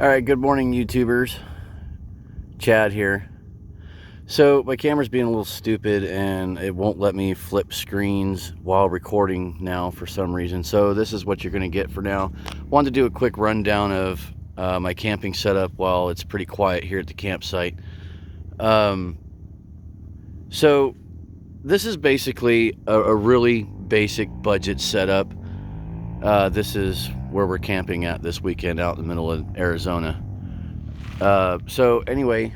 Alright, good morning YouTubers. Chad here. So my camera's being a little stupid and it won't let me flip screens while recording now for some reason. So this is what you're going to get for now. Wanted to do a quick rundown of my camping setup while it's pretty quiet here at the campsite. So this is basically a really basic budget setup. This is where we're camping at this weekend out in the middle of Arizona. So anyway,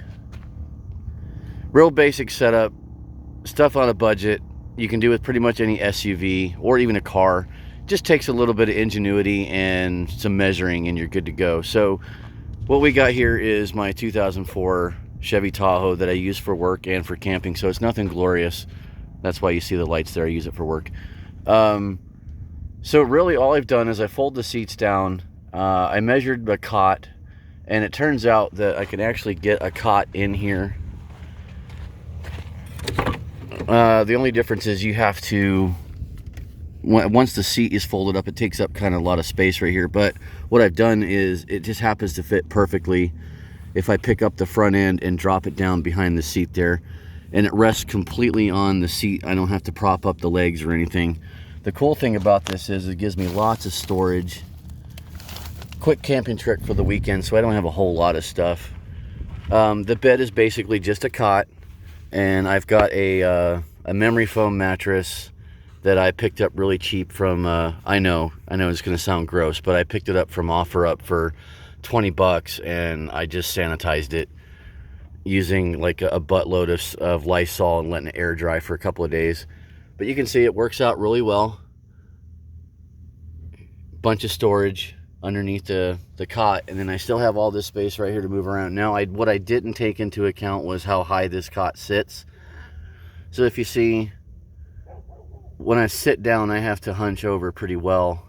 real basic setup, stuff on a budget. You can do with pretty much any SUV or even a car. Just takes a little bit of ingenuity and some measuring and you're good to go. So what we got here is my 2004 Chevy Tahoe that I use for work and for camping. So it's nothing glorious. That's why you see the lights there. I use it for work. So really all I've done is I fold the seats down. I measured the cot, and it turns out that I can actually get a cot in here. The only difference is you have to, once the seat is folded up, it takes up kind of a lot of space right here. But what I've done is it just happens to fit perfectly if I pick up the front end and drop it down behind the seat there. And it rests completely on the seat. I don't have to prop up the legs or anything. The cool thing about this is it gives me lots of storage. Quick camping trick for the weekend, so I don't have a whole lot of stuff. The bed is basically just a cot, and I've got a memory foam mattress that I picked up really cheap from, I know it's going to sound gross, but I picked it up from OfferUp for 20 bucks, and I just sanitized it using like a buttload of Lysol and letting it air dry for a couple of days. But you can see it works out really well. Bunch of storage underneath the cot, and then I still have all this space right here to move around. Now, what I didn't take into account was how high this cot sits. So if you see, when I sit down, I have to hunch over pretty well.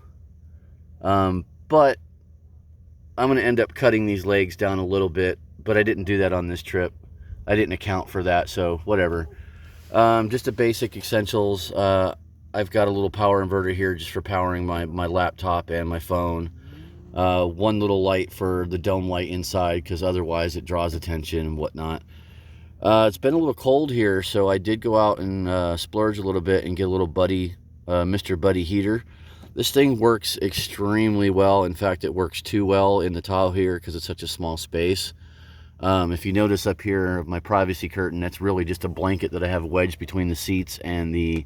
But I'm going to end up cutting these legs down a little bit, but I didn't do that on this trip. I didn't account for that, so whatever. Just a basic essentials. I've got a little power inverter here just for powering my laptop and my phone. One little light for the dome light inside, because otherwise it draws attention and whatnot. It's been a little cold here, so I did go out and splurge a little bit and get a little Mr. Buddy heater. This thing works extremely well. In fact, it works too well in the Tahoe here because it's such a small space. If you notice up here, my privacy curtain, that's really just a blanket that I have wedged between the seats and the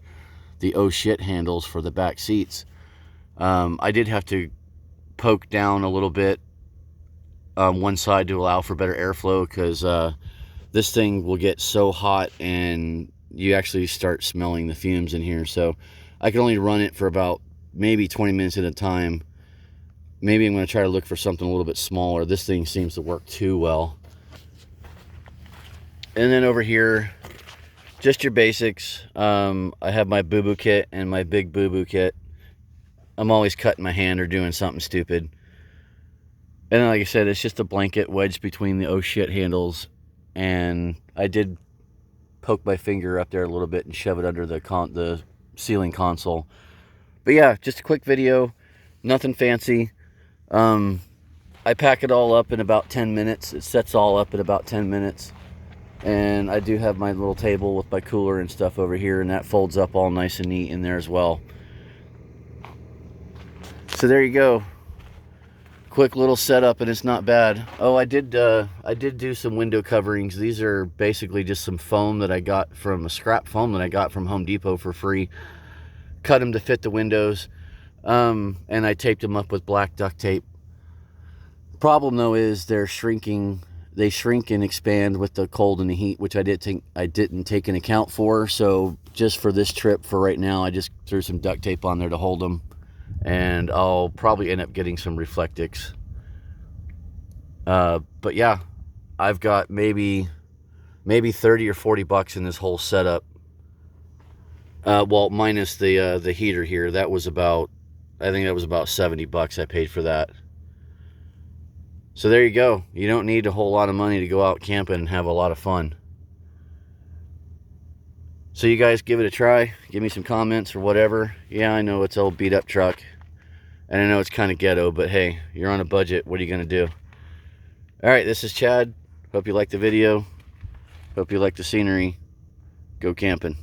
oh shit handles for the back seats. I did have to poke down a little bit on one side to allow for better airflow, because this thing will get so hot and you actually start smelling the fumes in here. So I can only run it for about maybe 20 minutes at a time. Maybe I'm going to try to look for something a little bit smaller. This thing seems to work too well. And then over here, just your basics. I have my boo-boo kit and my big boo-boo kit. I'm always cutting my hand or doing something stupid. And then, like I said, it's just a blanket wedged between the oh shit handles. And I did poke my finger up there a little bit and shove it under the ceiling console. But yeah, just a quick video. Nothing fancy. I pack it all up in about 10 minutes. It sets all up in about 10 minutes. And I do have my little table with my cooler and stuff over here, and that folds up all nice and neat in there as well. So there you go. Quick little setup, and it's not bad. Oh, I did do some window coverings. These are basically just some foam that I got from scrap foam that I got from Home Depot for free. Cut them to fit the windows, and I taped them up with black duct tape. Problem though is they're shrinking. They shrink and expand with the cold and the heat, which I didn't take an account for. So just for this trip, for right now, I just threw some duct tape on there to hold them, and I'll probably end up getting some Reflectix. But yeah, I've got maybe 30 or 40 bucks in this whole setup. Well, minus the heater here. That was about, I think that was about 70 bucks I paid for that. So there you go. You don't need a whole lot of money to go out camping and have a lot of fun. So you guys give it a try. Give me some comments or whatever. Yeah, I know it's an old beat up truck. And I know it's kind of ghetto, but hey, you're on a budget. What are you going to do? All right, this is Chad. Hope you liked the video. Hope you like the scenery. Go camping.